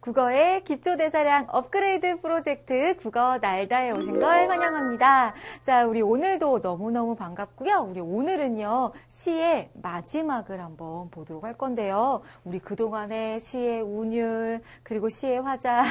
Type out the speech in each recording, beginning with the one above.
국어의 기초대사량 업그레이드 프로젝트 국어 날다에 오신 걸 환영합니다. 자, 우리 오늘도 너무너무 반갑고요. 우리 오늘은요, 시의 마지막을 한번 보도록 할 건데요. 우리 그동안에 시의 운율, 그리고 시의 화자,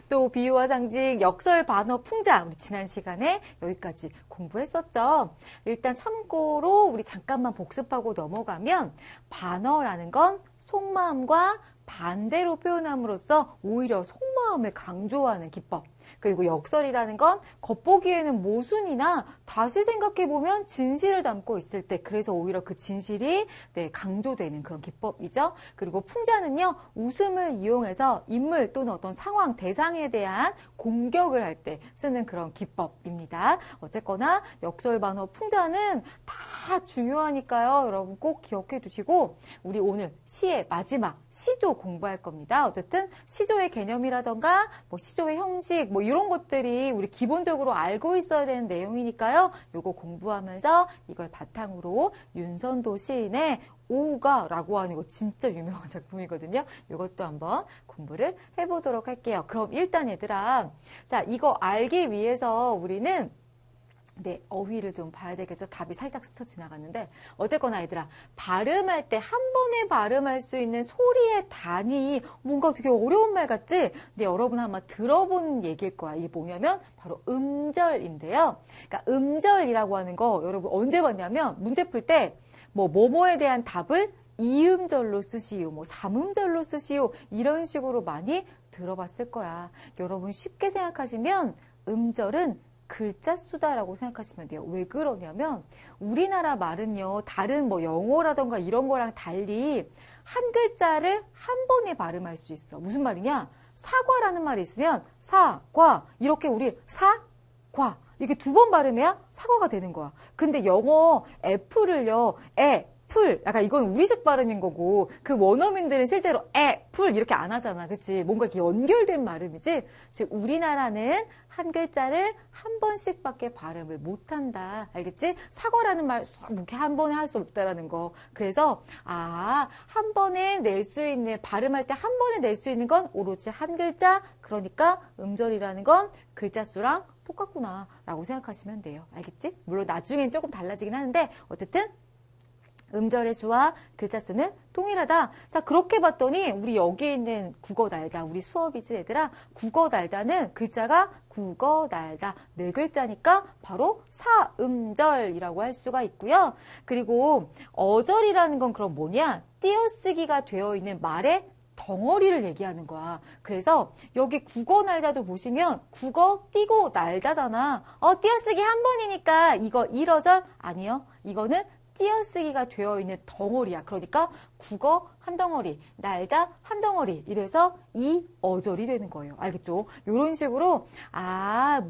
또 비유와 상징, 역설, 반어, 풍자, 우리 지난 시간에 여기까지 공부했었죠. 일단 참고로 우리 잠깐만 복습하고 넘어가면 반어라는 건 속마음과 반대로 표현함으로써 오히려 속마음을 강조하는 기법. 그리고 역설이라는 건 겉보기에는 모순이나 다시 생각해보면 진실을 담고 있을 때 그래서 오히려 그 진실이 강조되는 그런 기법이죠. 그리고 풍자는요. 웃음을 이용해서 인물 또는 어떤 상황, 대상에 대한 공격을 할 때 쓰는 그런 기법입니다. 어쨌거나 역설, 반어, 풍자는 다 중요하니까요. 여러분 꼭 기억해 두시고 우리 오늘 시의 마지막 시조 공부할 겁니다. 어쨌든 시조의 개념이라던가 뭐 시조의 형식 뭐 이런 것들이 우리 기본적으로 알고 있어야 되는 내용이니까요. 요거 공부하면서 이걸 바탕으로 윤선도 시인의 오우가라고 하는 거 진짜 유명한 작품이거든요. 이것도 한번 공부를 해보도록 할게요. 그럼 일단 얘들아, 자 이거 알기 위해서 우리는 어휘를 좀 봐야 되겠죠. 답이 살짝 스쳐 지나갔는데 어쨌거나 얘들아 발음할 때 한 번에 발음할 수 있는 소리의 단위 뭔가 되게 어려운 말 같지? 근데 여러분 아마 들어본 얘기일 거야. 이게 뭐냐면 바로 음절인데요. 그러니까 음절이라고 하는 거 여러분 언제 봤냐면 문제 풀 때 뭐뭐에 대한 답을 이음절로 쓰시오, 뭐 삼음절로 쓰시오 이런 식으로 많이 들어봤을 거야. 여러분 쉽게 생각하시면 음절은 글자 수다라고 생각하시면 돼요. 왜 그러냐면 우리나라 말은요. 다른 뭐 영어라던가 이런 거랑 달리 한 글자를 한 번에 발음할 수 있어. 무슨 말이냐? 사과라는 말이 있으면 사과 이렇게 우리 사과 이렇게 두 번 발음해야 사과가 되는 거야. 근데 영어 애플을요. 풀, 약간 이건 우리식 발음인 거고 그 원어민들은 실제로 풀 이렇게 안 하잖아. 그치? 뭔가 이렇게 연결된 발음이지. 즉 우리나라는 한 글자를 한 번씩밖에 발음을 못한다. 알겠지? 사과라는 말 이렇게 한 번에 할 수 없다라는 거. 그래서 한 번에 낼 수 있는 발음할 때 한 번에 낼 수 있는 건 오로지 한 글자. 그러니까 음절이라는 건 글자 수랑 똑같구나 라고 생각하시면 돼요. 알겠지? 물론 나중엔 조금 달라지긴 하는데 어쨌든 음절의 수와 글자 수는 동일하다. 자, 그렇게 봤더니 우리 여기 있는 국어 날다, 우리 수업이지 얘들아. 국어 날다는 글자가 국어 날다 네 글자니까 바로 사음절이라고 할 수가 있고요. 그리고 어절이라는 건 그럼 뭐냐? 띄어쓰기가 되어 있는 말의 덩어리를 얘기하는 거야. 그래서 여기 국어 날다도 보시면 국어 띄고 날다잖아. 띄어쓰기 한 번이니까 이거 1어절? 아니요. 이거는 띄어쓰기가 되어 있는 덩어리야. 그러니까 국어 한 덩어리, 날다 한 덩어리 이래서 이 어절이 되는 거예요. 알겠죠? 이런 식으로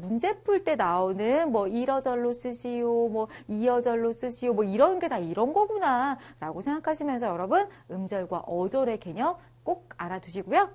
문제 풀 때 나오는 뭐 1어절로 쓰시오, 뭐 2어절로 쓰시오, 뭐 이런 게 다 이런 거구나 라고 생각하시면서 여러분 음절과 어절의 개념 꼭 알아두시고요.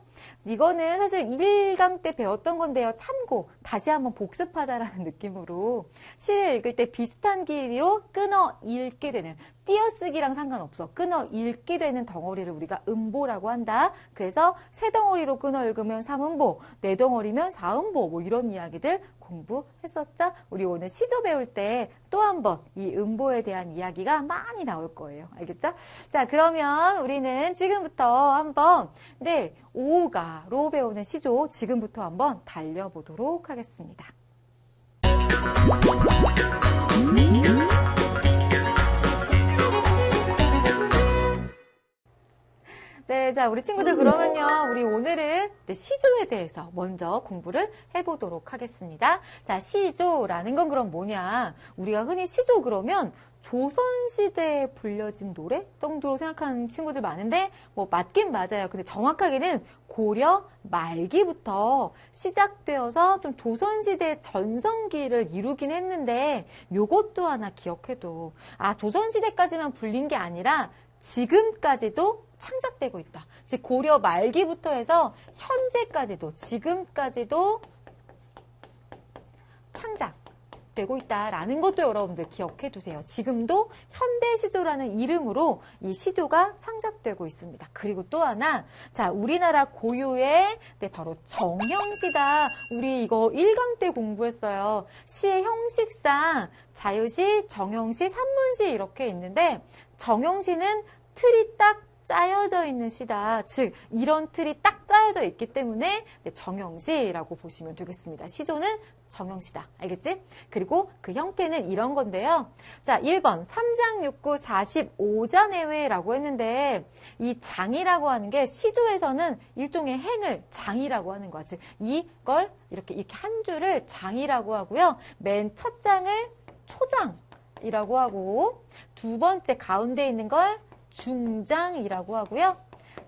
이거는 사실 1강 때 배웠던 건데요. 참고 다시 한번 복습하자라는 느낌으로 시를 읽을 때 비슷한 길이로 끊어 읽게 되는 띄어쓰기랑 상관없어. 끊어 읽게 되는 덩어리를 우리가 음보라고 한다. 그래서 세 덩어리로 끊어 읽으면 삼음보, 네 덩어리면 사음보 뭐 이런 이야기들 공부했었죠? 우리 오늘 시조 배울 때 또 한 번 이 음보에 대한 이야기가 많이 나올 거예요. 알겠죠? 자, 그러면 우리는 지금부터 한번 오가로 배우는 시조 지금부터 한번 달려보도록 하겠습니다. 네, 자, 우리 친구들 그러면요. 우리 오늘은 시조에 대해서 먼저 공부를 해보도록 하겠습니다. 자, 시조라는 건 그럼 뭐냐? 우리가 흔히 시조 그러면 조선시대에 불려진 노래 정도로 생각하는 친구들 많은데 뭐 맞긴 맞아요. 근데 정확하게는 고려 말기부터 시작되어서 좀 조선시대 전성기를 이루긴 했는데 요것도 하나 기억해도 조선시대까지만 불린 게 아니라 지금까지도 창작되고 있다. 즉 고려 말기부터 해서 현재까지도 지금까지도 창작 되고 있다라는 것도 여러분들 기억해 두세요. 지금도 현대시조라는 이름으로 이 시조가 창작되고 있습니다. 그리고 또 하나, 자, 우리나라 고유의 바로 정형시다. 우리 이거 1강 때 공부했어요. 시의 형식상 자유시, 정형시, 산문시 이렇게 있는데 정형시는 틀이 딱 짜여져 있는 시다. 즉 이런 틀이 딱 짜여져 있기 때문에 정형시라고 보시면 되겠습니다. 시조는 정형시다. 알겠지? 그리고 그 형태는 이런 건데요. 자, 1번 3장 6구 45자 내외라고 했는데 이 장이라고 하는 게 시조에서는 일종의 행을 장이라고 하는 거야. 즉 이걸 이렇게 한 줄을 장이라고 하고요. 맨 첫 장을 초장이라고 하고 두 번째 가운데 있는 걸 중장이라고 하고요.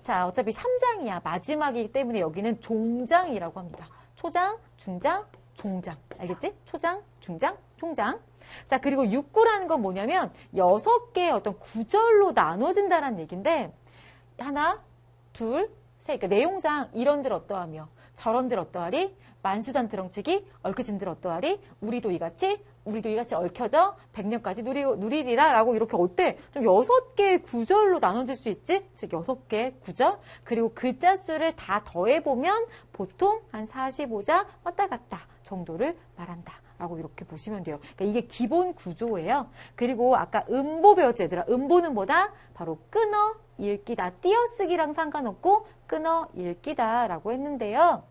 자, 어차피 3장이야. 마지막이기 때문에 여기는 종장이라고 합니다. 초장, 중장, 종장. 알겠지? 초장, 중장, 종장. 자, 그리고 6구라는 건 뭐냐면 6개의 어떤 구절로 나눠진다는 얘기인데 하나, 둘, 셋. 그러니까 내용상 이런들 어떠하며 저런들 어떠하리, 만수산 드렁치기, 얽혀진들 어떠하리, 우리도 이같이 얽혀져 100년까지 누리리라 라고 이렇게 어때? 좀 6개의 구절로 나눠질 수 있지? 즉 6개의 구절. 그리고 글자 수를 다 더해보면 보통 한 45자 왔다 갔다 정도를 말한다. 라고 이렇게 보시면 돼요. 그러니까 이게 기본 구조예요. 그리고 아까 음보 배웠지 얘들아. 음보는 뭐다? 바로 끊어 읽기다. 띄어쓰기랑 상관없고 끊어 읽기다 라고 했는데요.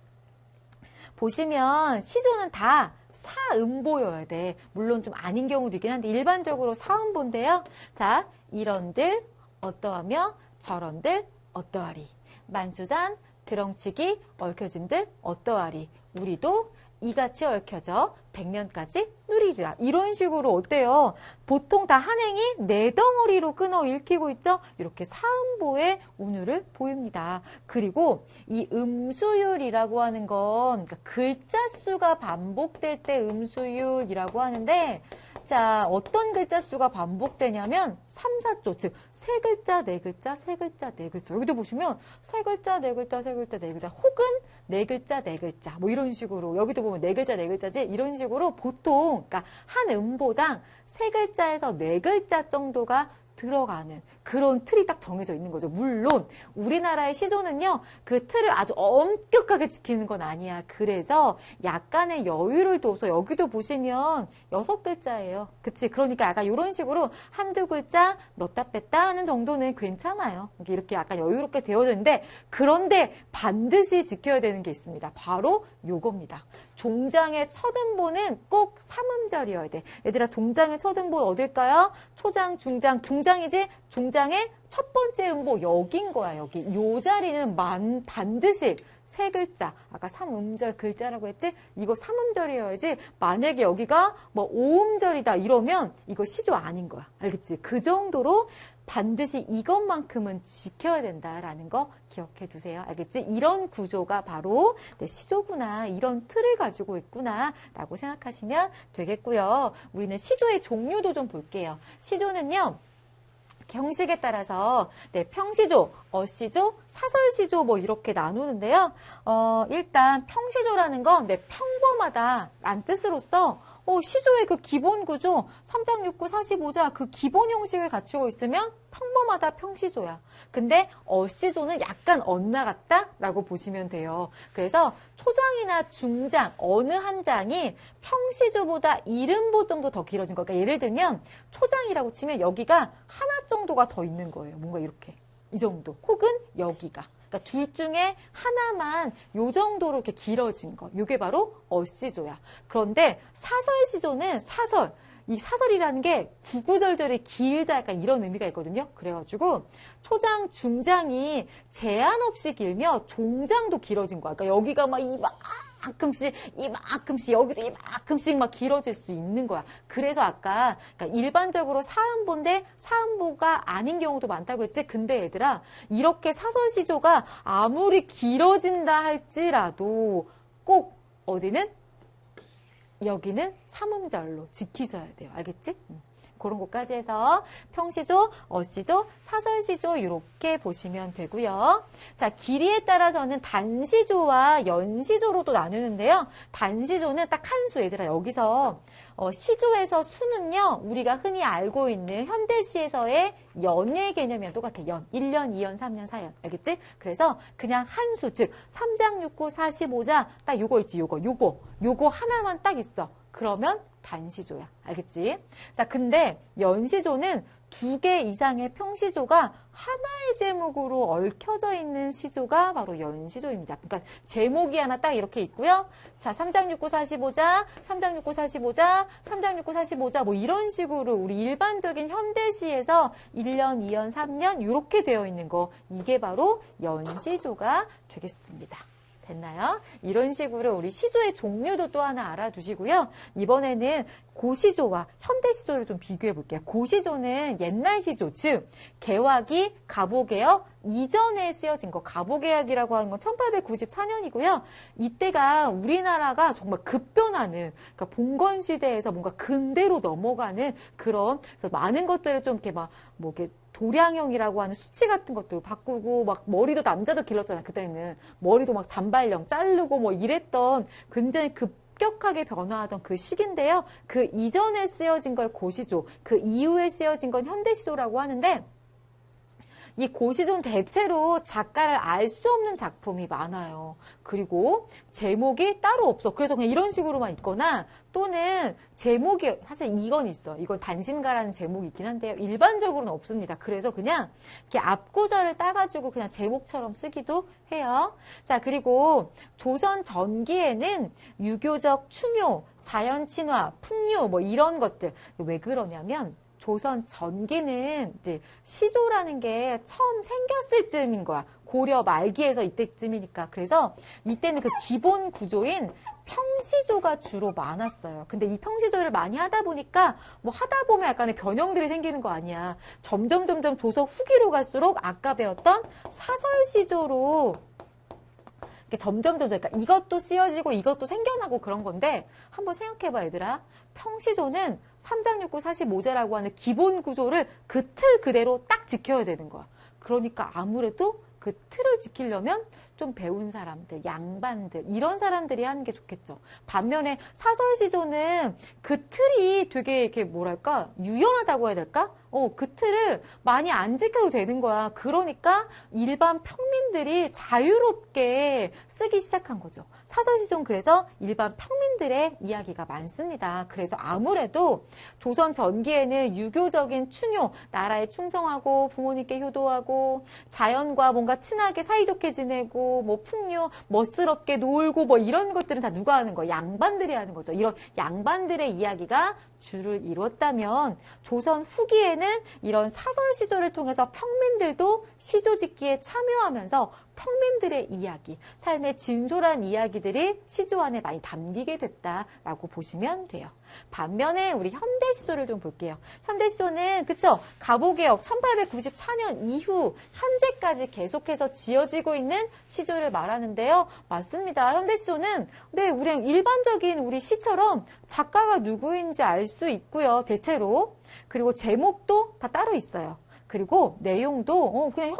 보시면 시조는 다 사음보여야 돼. 물론 좀 아닌 경우도 있긴 한데 일반적으로 사음보인데요. 자, 이런들 어떠하며 저런들 어떠하리. 만수산 드렁치기 얽혀진들 어떠하리. 우리도 이같이 얽혀져 100년까지 누리리라. 이런 식으로 어때요? 보통 다 한행이 네 덩어리로 끊어 읽히고 있죠? 이렇게 사음보의 운율을 보입니다. 그리고 이 음수율이라고 하는 건 그러니까 글자 수가 반복될 때 음수율이라고 하는데 자, 어떤 글자 수가 반복되냐면 3, 4조, 즉 세 글자, 네 글자, 세 글자, 네 글자. 여기도 보시면 세 글자, 네 글자, 세 글자, 네 글자, 혹은 네 글자, 네 글자. 뭐 이런 식으로 여기도 보면 네 글자, 네 글자지. 이런 식으로 보통 그러니까 한 음보당 세 글자에서 네 글자 정도가 들어가는 그런 틀이 딱 정해져 있는 거죠. 물론 우리나라의 시조는요. 그 틀을 아주 엄격하게 지키는 건 아니야. 그래서 약간의 여유를 둬서 여기도 보시면 6글자예요. 그치? 그러니까 약간 이런 식으로 한두 글자 넣다 뺐다 하는 정도는 괜찮아요. 이렇게 약간 여유롭게 되어져 있는데 그런데 반드시 지켜야 되는 게 있습니다. 바로 요겁니다. 종장의 첫 음보는 꼭 3음절이어야 돼. 얘들아 종장의 첫 음보 어딜까요? 초장, 중장, 중장이지? 종장의 첫 번째 음보 여긴 거야. 여기. 요 자리는 반드시 세 글자. 아까 3음절 글자라고 했지? 이거 3음절이어야지. 만약에 여기가 뭐 5음절이다 이러면 이거 시조 아닌 거야. 알겠지? 그 정도로 반드시 이것만큼은 지켜야 된다라는 거 기억해 두세요. 알겠지? 이런 구조가 바로 시조구나. 이런 틀을 가지고 있구나. 라고 생각하시면 되겠고요. 우리는 시조의 종류도 좀 볼게요. 시조는요. 형식에 따라서 평시조, 어시조, 사설시조 뭐 이렇게 나누는데요. 일단 평시조라는 건 평범하다 라는 뜻으로서 시조의 그 기본 구조 3장 6구 45자 그 기본 형식을 갖추고 있으면 평범하다 평시조야. 근데 어시조는 약간 엇나갔다 라고 보시면 돼요. 그래서 초장이나 중장 어느 한 장이 평시조보다 1음보 정도 더 길어진 거. 그러니까 예를 들면 초장이라고 치면 여기가 하나 정도가 더 있는 거예요. 뭔가 이렇게 이 정도 혹은 여기가. 그러니까 둘 중에 하나만 요 정도로 이렇게 길어진 거. 이게 바로 어시조야. 그런데 사설시조는 사설. 이 사설이라는 게 구구절절이 길다 약간 이런 의미가 있거든요. 그래가지고 초장, 중장이 제한 없이 길며 종장도 길어진 거야. 그러니까 여기가 막 이만큼씩 여기도 이만큼씩 막 길어질 수 있는 거야. 그래서 아까 그러니까 일반적으로 사음보인데 사음보가 아닌 경우도 많다고 했지. 근데 얘들아 이렇게 사설시조가 아무리 길어진다 할지라도 꼭 어디는 여기는 3음절로 지키셔야 돼요. 알겠지? 그런 것까지 해서 평시조, 어시조, 사설시조 이렇게 보시면 되고요. 자, 길이에 따라서는 단시조와 연시조로도 나누는데요. 단시조는 딱 한 수, 얘들아. 여기서 시조에서 수는요, 우리가 흔히 알고 있는 현대시에서의 연의 개념이랑 똑같아요. 연. 1년, 2년, 3년, 4년. 알겠지? 그래서 그냥 한 수, 즉 3장 6구 45자 딱 요거 있지, 요거 하나만 딱 있어. 그러면 단시조야. 알겠지? 자, 근데 연시조는 2개 이상의 평시조가 하나의 제목으로 얽혀져 있는 시조가 바로 연시조입니다. 그러니까 제목이 하나 딱 이렇게 있고요. 자, 3장 6구 45자, 3장 6구 45자, 3장 6구 45자 뭐 이런 식으로 우리 일반적인 현대시에서 1년, 2년, 3년 이렇게 되어 있는 거, 이게 바로 연시조가 되겠습니다. 됐나요? 이런 식으로 우리 시조의 종류도 또 하나 알아두시고요. 이번에는 고시조와 현대시조를 좀 비교해 볼게요. 고시조는 옛날 시조, 즉 개화기, 갑오개혁 이전에 쓰여진 거. 갑오개혁이라고 하는 건 1894년이고요. 이때가 우리나라가 정말 급변하는, 그러니까 봉건시대에서 뭔가 근대로 넘어가는 그런, 그래서 많은 것들을 좀 이렇게 뭐 이렇게 도량형이라고 하는 수치 같은 것도 바꾸고, 막 머리도 남자도 길렀잖아. 그때는 머리도 막 단발령 자르고 뭐 이랬던, 굉장히 급격하게 변화하던 그 시기인데요. 그 이전에 쓰여진 걸 고시조, 그 이후에 쓰여진 건 현대시조라고 하는데, 이 고시조는 대체로 작가를 알 수 없는 작품이 많아요. 그리고 제목이 따로 없어. 그래서 그냥 이런 식으로만 있거나, 또는 제목이, 사실 이건 있어. 이건 단신가라는 제목이 있긴 한데요. 일반적으로는 없습니다. 그래서 그냥 이렇게 앞구절을 따가지고 그냥 제목처럼 쓰기도 해요. 자, 그리고 조선 전기에는 유교적 충효, 자연 친화, 풍요 뭐 이런 것들. 왜 그러냐면, 조선 전기는 이제 시조라는 게 처음 생겼을 즈음인 거야. 고려 말기에서 이때쯤이니까. 그래서 이때는 그 기본 구조인 평시조가 주로 많았어요. 근데 이 평시조를 많이 하다 보니까 뭐 하다 보면 약간의 변형들이 생기는 거 아니야. 점점 조선 후기로 갈수록 아까 배웠던 사설시조로 점점 그러니까 이것도 쓰여지고 이것도 생겨나고 그런 건데, 한번 생각해봐 얘들아. 평시조는 3장 6구 45자라고 하는 기본 구조를 그 틀 그대로 딱 지켜야 되는 거야. 그러니까 아무래도 그 틀을 지키려면 좀 배운 사람들, 양반들, 이런 사람들이 하는 게 좋겠죠. 반면에 사설시조는 그 틀이 되게 이렇게 뭐랄까, 유연하다고 해야 될까? 그 틀을 많이 안 지켜도 되는 거야. 그러니까 일반 평민들이 자유롭게 쓰기 시작한 거죠. 사설시조는 그래서 일반 평민들의 이야기가 많습니다. 그래서 아무래도 조선 전기에는 유교적인 충효, 나라에 충성하고 부모님께 효도하고 자연과 뭔가 친하게 사이좋게 지내고 뭐 풍요, 멋스럽게 놀고 뭐 이런 것들은 다 누가 하는 거예요? 양반들이 하는 거죠. 이런 양반들의 이야기가 주를 이뤘다면, 조선 후기에는 이런 사설 시조를 통해서 평민들도 시조 짓기에 참여하면서 평민들의 이야기, 삶의 진솔한 이야기들이 시조 안에 많이 담기게 됐다라고 보시면 돼요. 반면에 우리 현대시조를 좀 볼게요. 현대시조는 그쵸? 갑오개혁 1894년 이후 현재까지 계속해서 지어지고 있는 시조를 말하는데요. 맞습니다. 현대시조는 우리 일반적인 우리 시처럼 작가가 누구인지 알 수 있고요. 대체로. 그리고 제목도 다 따로 있어요. 그리고 내용도 그냥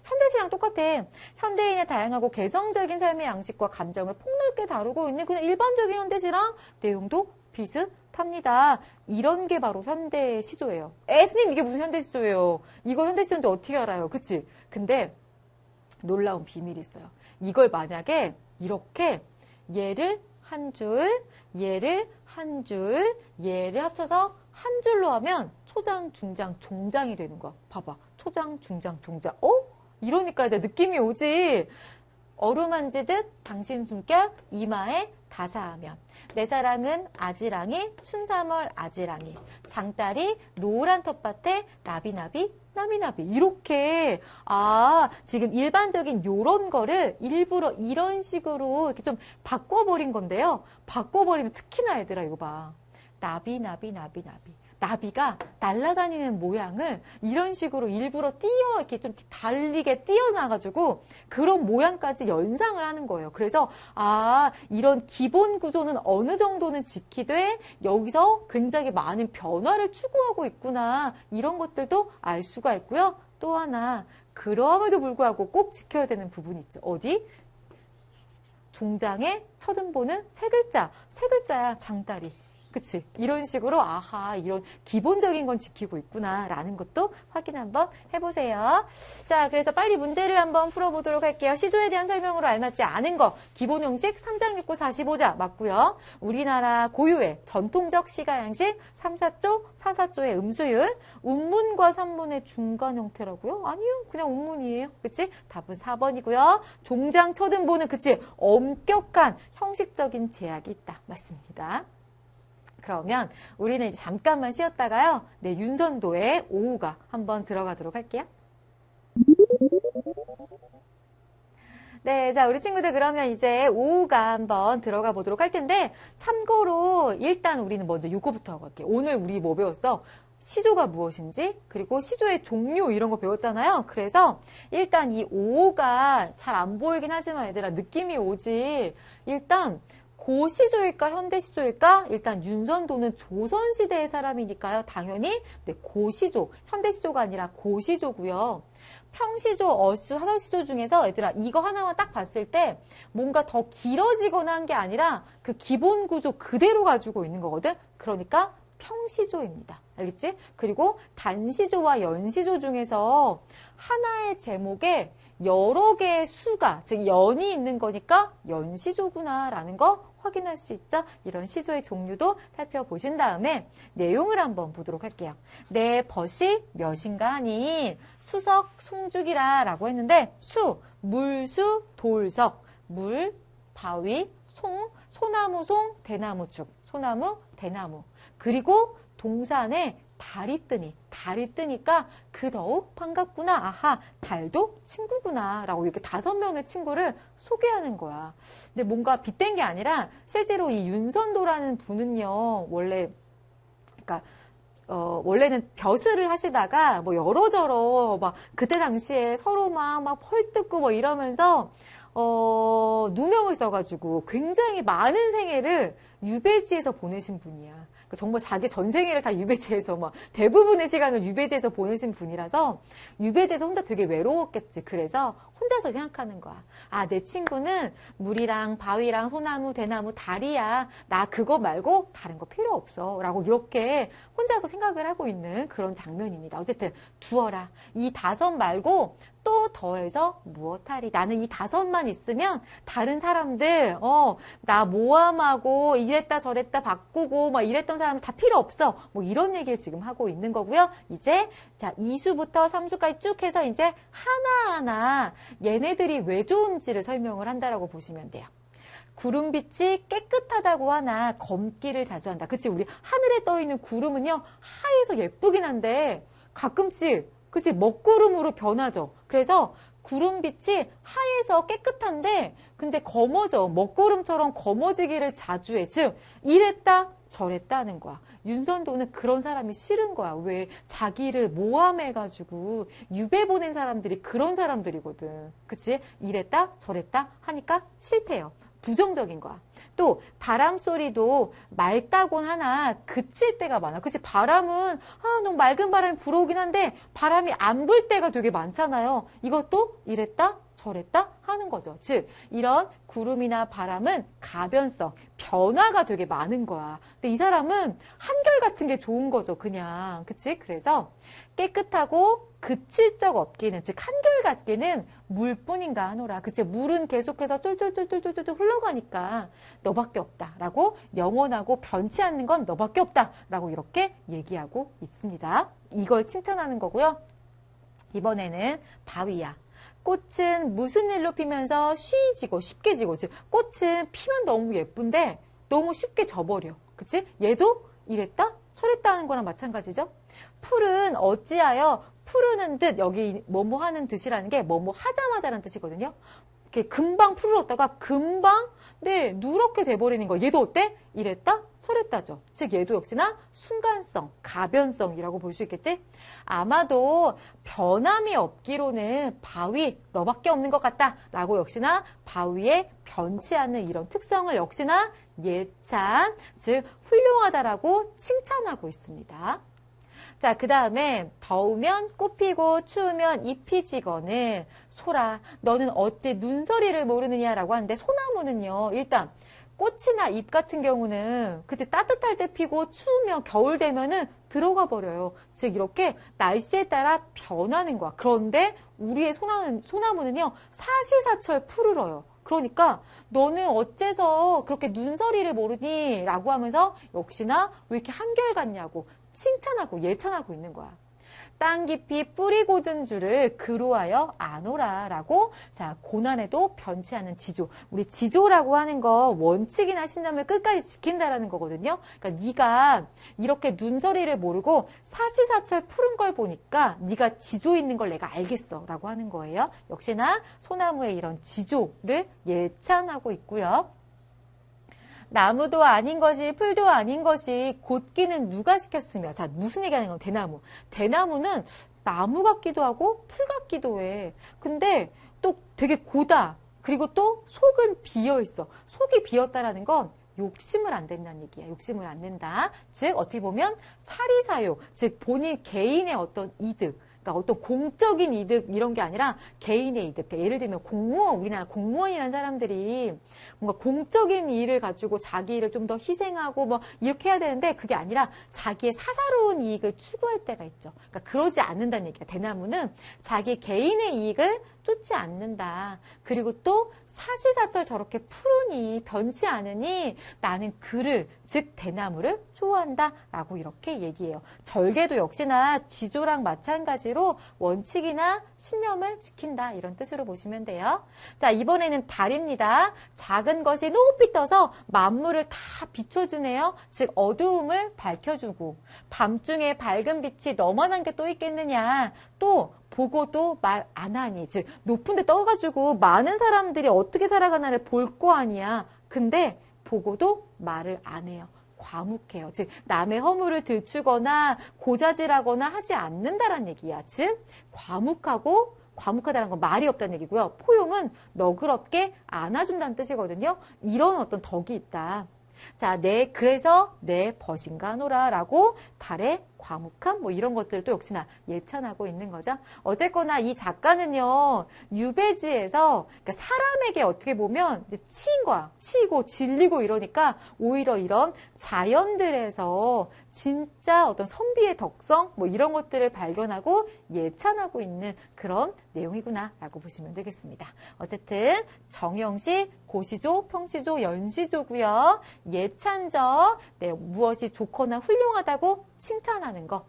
현대시랑 똑같아. 현대인의 다양하고 개성적인 삶의 양식과 감정을 폭넓게 다루고 있는 그냥 일반적인 현대시랑 내용도 비슷합니다. 이런 게 바로 현대시조예요. 선생님 이게 무슨 현대시조예요? 이거 현대시조인지 어떻게 알아요? 그치? 근데 놀라운 비밀이 있어요. 이걸 만약에 이렇게 얘를 한 줄, 얘를 한 줄, 얘를 합쳐서 한 줄로 하면 초장, 중장, 종장이 되는 거야. 봐봐. 초장, 중장, 종장. 이러니까 이제 느낌이 오지. 어루만지듯 당신 숨결 이마에 다사하면 내 사랑은 아지랑이 춘삼월 아지랑이 장딸이 노란 텃밭에 나비나비 나비나비 이렇게 지금 일반적인 요런 거를 일부러 이런 식으로 이렇게 좀 바꿔버린 건데요. 바꿔버리면 특히나 얘들아 이거 봐. 나비나비 나비나비 나비가 날아다니는 모양을 이런 식으로 일부러 이렇게 좀 달리게 띄어놔가지고 그런 모양까지 연상을 하는 거예요. 그래서 이런 기본 구조는 어느 정도는 지키되 여기서 굉장히 많은 변화를 추구하고 있구나. 이런 것들도 알 수가 있고요. 또 하나, 그럼에도 불구하고 꼭 지켜야 되는 부분이 있죠. 어디? 종장의 첫 음보는 세 글자야, 장다리. 그치? 이런 식으로 이런 기본적인 건 지키고 있구나라는 것도 확인 한번 해보세요. 자, 그래서 빨리 문제를 한번 풀어보도록 할게요. 시조에 대한 설명으로 알맞지 않은 거 기본 형식 3장 6구 45자 맞고요. 우리나라 고유의 전통적 시가 양식 3, 4조, 4, 4조의 음수율, 운문과 산문의 중간 형태라고요? 아니요, 그냥 운문이에요. 그치? 답은 4번이고요. 종장 첫 음보는 그치? 엄격한 형식적인 제약이 있다. 맞습니다. 그러면 우리는 이제 잠깐만 쉬었다가요. 네, 윤선도의 오후가 한번 들어가도록 할게요. 네, 자, 우리 친구들 그러면 이제 오후가 한번 들어가 보도록 할 텐데 참고로 일단 우리는 먼저 요거부터 하고 갈게요. 오늘 우리 뭐 배웠어? 시조가 무엇인지, 그리고 시조의 종류 이런 거 배웠잖아요. 그래서 일단 이 오후가 잘 안 보이긴 하지만 얘들아 느낌이 오지. 일단 고시조일까 현대시조일까? 일단 윤선도는 조선시대의 사람이니까요. 당연히 네, 고시조, 현대시조가 아니라 고시조고요. 평시조, 어시조, 사서시조 중에서 얘들아 이거 하나만 딱 봤을 때 뭔가 더 길어지거나 한 게 아니라 그 기본 구조 그대로 가지고 있는 거거든. 그러니까 평시조입니다. 알겠지? 그리고 단시조와 연시조 중에서 하나의 제목에 여러 개의 수가, 즉 연이 있는 거니까 연시조구나라는 거 확인할 수 있죠? 이런 시조의 종류도 살펴보신 다음에 내용을 한번 보도록 할게요. 내 벗이 몇인가 하니 수석 송죽이라 라고 했는데 수, 물수, 돌석, 물, 바위, 소나무송, 대나무죽, 소나무, 대나무. 그리고 동산에 달이 뜨니까 그더욱 반갑구나. 달도 친구구나. 라고 이렇게 5명의 친구를 소개하는 거야. 근데 뭔가 빗댄 게 아니라 실제로 이 윤선도라는 분은요, 원래는 벼슬을 하시다가 뭐 여러저러 막 그때 당시에 서로 막 펄뜯고 뭐 이러면서 누명을 써가지고 굉장히 많은 생애를 유배지에서 보내신 분이야. 정말 자기 전생애를 다 유배지에서 막 대부분의 시간을 유배지에서 보내신 분이라서 유배지에서 혼자 되게 외로웠겠지. 그래서 혼자서 생각하는 거야. 내 친구는 물이랑 바위랑 소나무, 대나무, 달이야. 나 그거 말고 다른 거 필요 없어. 라고 이렇게 혼자서 생각을 하고 있는 그런 장면입니다. 어쨌든 두어라. 이 5 말고 또 더해서 무엇하리. 나는 이 5만 있으면 다른 사람들 나 모함하고 이랬다 저랬다 바꾸고 막 이랬던 사람은 다 필요 없어. 뭐 이런 얘기를 지금 하고 있는 거고요. 이제 자 2수부터 3수까지 쭉 해서 이제 하나하나 얘네들이 왜 좋은지를 설명을 한다라고 보시면 돼요. 구름빛이 깨끗하다고 하나 검기를 자주 한다. 그치? 우리 하늘에 떠있는 구름은요 하얘서 예쁘긴 한데 가끔씩 그치? 먹구름으로 변하죠. 그래서 구름빛이 하얘서 깨끗한데 근데 검어져. 먹구름처럼 검어지기를 자주 해. 즉 이랬다 저랬다 하는 거야. 윤선도는 그런 사람이 싫은 거야. 왜? 자기를 모함해가지고 유배 보낸 사람들이 그런 사람들이거든. 그치? 이랬다 저랬다 하니까 싫대요. 부정적인 거야. 또 바람 소리도 맑다곤 하나 그칠 때가 많아. 그치? 바람은 너무 맑은 바람이 불어오긴 한데 바람이 안 불 때가 되게 많잖아요. 이것도 이랬다 저랬다 하는 거죠. 즉 이런 구름이나 바람은 가변성, 변화가 되게 많은 거야. 근데 이 사람은 한결같은 게 좋은 거죠. 그냥. 그치? 그래서 깨끗하고 그칠 적 없기는, 즉 한결같게는 물뿐인가 하노라. 그치? 물은 계속해서 쫄쫄쫄쫄쫄쫄 흘러가니까 너밖에 없다라고, 영원하고 변치 않는 건 너밖에 없다라고 이렇게 얘기하고 있습니다. 이걸 칭찬하는 거고요. 이번에는 바위야. 꽃은 무슨 일로 피면서 쉽게 지고, 즉 꽃은 피면 너무 예쁜데 너무 쉽게 져버려. 그치? 얘도 이랬다 저랬다 하는 거랑 마찬가지죠. 풀은 어찌하여 푸르는 듯, 여기 뭐뭐 하는 듯이라는 게 뭐뭐 하자마자라는 뜻이거든요. 이렇게 금방 풀을 얻다가 금방 누렇게 돼버리는 거. 얘도 어때? 이랬다 철했다죠. 즉 얘도 역시나 순간성, 가변성이라고 볼 수 있겠지? 아마도 변함이 없기로는 바위 너밖에 없는 것 같다 라고 역시나 바위에 변치 않는 이런 특성을 역시나 예찬, 즉 훌륭하다라고 칭찬하고 있습니다. 자, 그 다음에 더우면 꽃 피고 추우면 잎이 지거는 소라 너는 어찌 눈서리를 모르느냐라고 하는데 소나무는요. 일단 꽃이나 잎 같은 경우는 그치 따뜻할 때 피고 추우면 겨울 되면은 들어가 버려요. 즉 이렇게 날씨에 따라 변하는 거야. 그런데 우리의 소나무는요. 사시사철 푸르러요. 그러니까 너는 어째서 그렇게 눈서리를 모르니? 라고 하면서 역시나 왜 이렇게 한결같냐고 칭찬하고 예찬하고 있는 거야. 땅 깊이 뿌리 곧은 줄을 그루하여 아노라 라고 자 고난에도 변치 않은 지조. 우리 지조라고 하는 거 원칙이나 신념을 끝까지 지킨다라는 거거든요. 그러니까 네가 이렇게 눈서리를 모르고 사시사철 푸른 걸 보니까 네가 지조 있는 걸 내가 알겠어 라고 하는 거예요. 역시나 소나무의 이런 지조를 예찬하고 있고요. 나무도 아닌 것이 풀도 아닌 것이 곧기는 누가 시켰으며. 자, 무슨 얘기하는 건 대나무. 대나무는 나무 같기도 하고 풀 같기도 해. 근데 또 되게 고다. 그리고 또 속은 비어 있어. 속이 비었다라는 건 욕심을 안 된다는 얘기야. 욕심을 안 낸다. 즉 어떻게 보면 사리사욕, 즉 본인 개인의 어떤 이득. 그러니까 어떤 공적인 이득 이런 게 아니라 개인의 이득. 그러니까 예를 들면 공무원, 우리나라 공무원이라는 사람들이 뭔가 공적인 일을 가지고 자기 일을 좀 더 희생하고 뭐 이렇게 해야 되는데 그게 아니라 자기의 사사로운 이익을 추구할 때가 있죠. 그러니까 그러지 않는다는 얘기야. 대나무는 자기 개인의 이익을 쫓지 않는다. 그리고 또 사시사철 저렇게 푸르니 변치 않으니 나는 그를 즉 대나무를 좋아한다 라고 이렇게 얘기해요. 절개도 역시나 지조랑 마찬가지로 원칙이나 신념을 지킨다 이런 뜻으로 보시면 돼요. 자, 이번에는 달입니다. 작은 것이 높이 떠서 만물을 다 비춰주네요. 즉 어두움을 밝혀주고 밤중에 밝은 빛이 너만한 게 또 있겠느냐. 또 보고도 말 안 하니. 즉 높은 데 떠가지고 많은 사람들이 어떻게 살아가나를 볼 거 아니야. 근데 보고도 말을 안 해요. 과묵해요. 즉 남의 허물을 들추거나 고자질하거나 하지 않는다라는 얘기야. 즉 과묵하다는 건 말이 없다는 얘기고요. 포용은 너그럽게 안아준다는 뜻이거든요. 이런 어떤 덕이 있다. 자, 그래서 내 벗인가 노라라고 달의 과묵함 뭐 이런 것들도 역시나 예찬하고 있는 거죠. 어쨌거나 이 작가는요. 유배지에서 그러니까 사람에게 어떻게 보면 치인 거야. 치이고 질리고 이러니까 오히려 이런 자연들에서 진짜 어떤 선비의 덕성 뭐 이런 것들을 발견하고 예찬하고 있는 그런 내용이구나라고 보시면 되겠습니다. 어쨌든 정형시, 고시조, 평시조, 연시조고요. 예찬적 무엇이 좋거나 훌륭하다고 칭찬하는 거.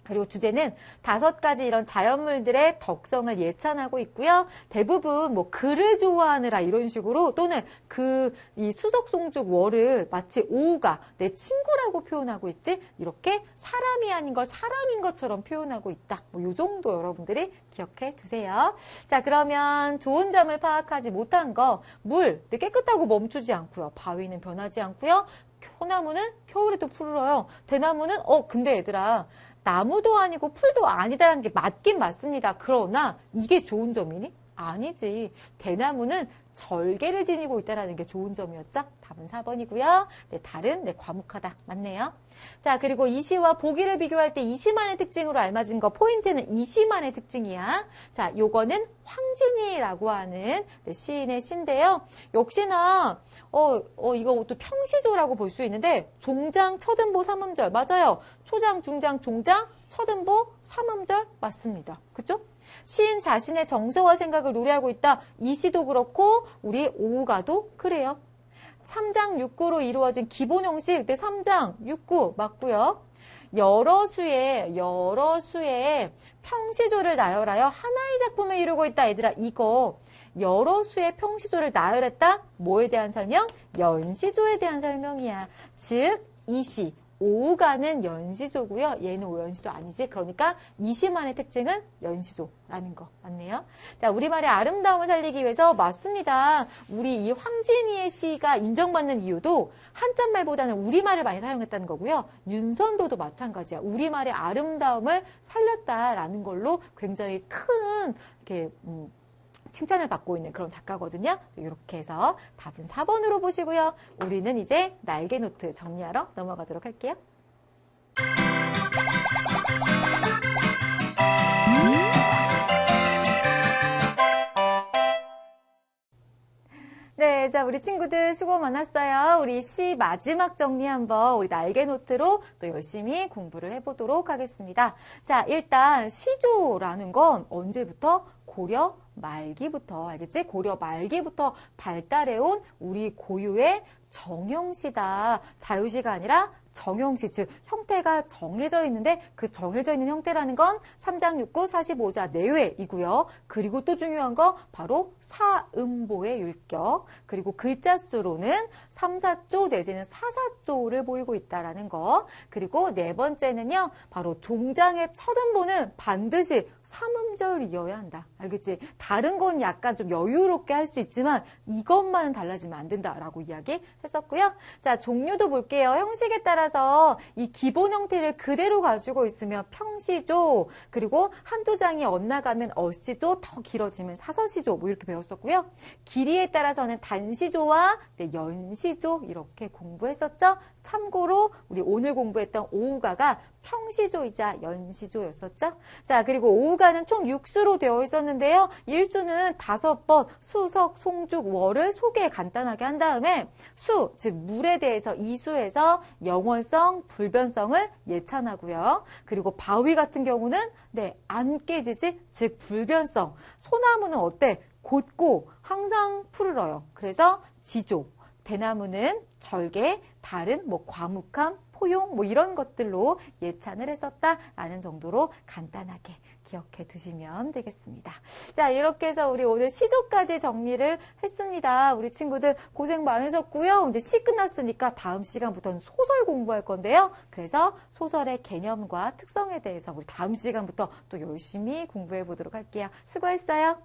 그리고 주제는 5가지 이런 자연물들의 덕성을 예찬하고 있고요. 대부분 뭐 글을 좋아하느라 이런 식으로 또는 이 수석송죽 월을 마치 오우가 내 친구라고 표현하고 있지 이렇게 사람이 아닌 걸 사람인 것처럼 표현하고 있다. 뭐 요 정도 여러분들이 기억해 두세요. 자, 그러면 좋은 점을 파악하지 못한 거 물 깨끗하고 멈추지 않고요. 바위는 변하지 않고요. 소나무는 겨울에도 푸르러요. 대나무는 근데 얘들아 나무도 아니고 풀도 아니다라는 게 맞긴 맞습니다. 그러나 이게 좋은 점이니? 아니지. 대나무는 절개를 지니고 있다는 게 좋은 점이었죠? 답은 4번이고요. 네, 달은 과묵하다. 맞네요. 자, 그리고 이시와 보기를 비교할 때 이시만의 특징으로 알맞은 거 포인트는 이시만의 특징이야. 자, 요거는 황진이라고 하는 시인의 시인데요. 역시나 이거 또 평시조라고 볼 수 있는데 종장, 첫음보, 삼음절 맞아요. 초장, 중장, 종장, 첫음보, 삼음절 맞습니다. 그죠? 시인 자신의 정서와 생각을 노래하고 있다. 이 시도 그렇고 우리 오우가도 그래요. 3장 6구로 이루어진 기본 형식. 네, 3장 6구 맞고요. 여러 수의 평시조를 나열하여 하나의 작품을 이루고 있다. 얘들아 이거 여러 수의 평시조를 나열했다. 뭐에 대한 설명? 연시조에 대한 설명이야. 즉 이시 오우가는 연시조고요. 얘는 오연시조 아니지. 그러니까 이시만의 특징은 연시조라는 거 맞네요. 자, 우리말의 아름다움을 살리기 위해서 맞습니다. 우리 이 황진이의 시가 인정받는 이유도 한자말보다는 우리말을 많이 사용했다는 거고요. 윤선도도 마찬가지야. 우리말의 아름다움을 살렸다라는 걸로 굉장히 큰 이렇게 칭찬을 받고 있는 그런 작가거든요. 이렇게 해서 답은 4번으로 보시고요. 우리는 이제 날개 노트 정리하러 넘어가도록 할게요. 네, 자, 우리 친구들 수고 많았어요. 우리 시 마지막 정리 한번 우리 날개 노트로 또 열심히 공부를 해보도록 하겠습니다. 자, 일단 시조라는 건 언제부터? 고려 말기부터, 알겠지? 고려 말기부터 발달해온 우리 고유의 정형시다. 자유시가 아니라 정형시, 즉 형태가 정해져 있는데 그 정해져 있는 형태라는 건 3장 6구 45자 내외이고요. 그리고 또 중요한 거 바로 사음보의 율격, 그리고 글자 수로는 3, 4조 내지는 4, 4조를 보이고 있다라는 거. 그리고 네 번째는요, 바로 종장의 첫 음보는 반드시 3음절이어야 한다. 알겠지? 다른 건 약간 좀 여유롭게 할 수 있지만 이것만은 달라지면 안 된다라고 이야기했었고요. 자, 종류도 볼게요. 형식에 따라서 이 기본 형태를 그대로 가지고 있으면 평시조, 그리고 한두 장이 엇나가면 어시조, 더 길어지면 사서시조 뭐 이렇게 배웠었고요. 길이에 따라서는 단시조와 연시조 이렇게 공부했었죠. 참고로 우리 오늘 공부했던 오우가가 평시조이자 연시조였었죠. 자, 그리고 오우가는 총 6수로 되어 있었는데요. 1수는 5번 수석, 송죽, 월을 소개 간단하게 한 다음에 수, 즉 물에 대해서 이수에서 영원성, 불변성을 예찬하고요. 그리고 바위 같은 경우는 안 깨지지, 즉 불변성. 소나무는 어때? 곧고 항상 푸르러요. 그래서 지조. 대나무는 절개, 달은 과묵함, 포용 이런 것들로 예찬을 했었다라는 정도로 간단하게 기억해 두시면 되겠습니다. 자, 이렇게 해서 우리 오늘 시조까지 정리를 했습니다. 우리 친구들 고생 많으셨고요. 이제 시 끝났으니까 다음 시간부터는 소설 공부할 건데요. 그래서 소설의 개념과 특성에 대해서 우리 다음 시간부터 또 열심히 공부해 보도록 할게요. 수고했어요.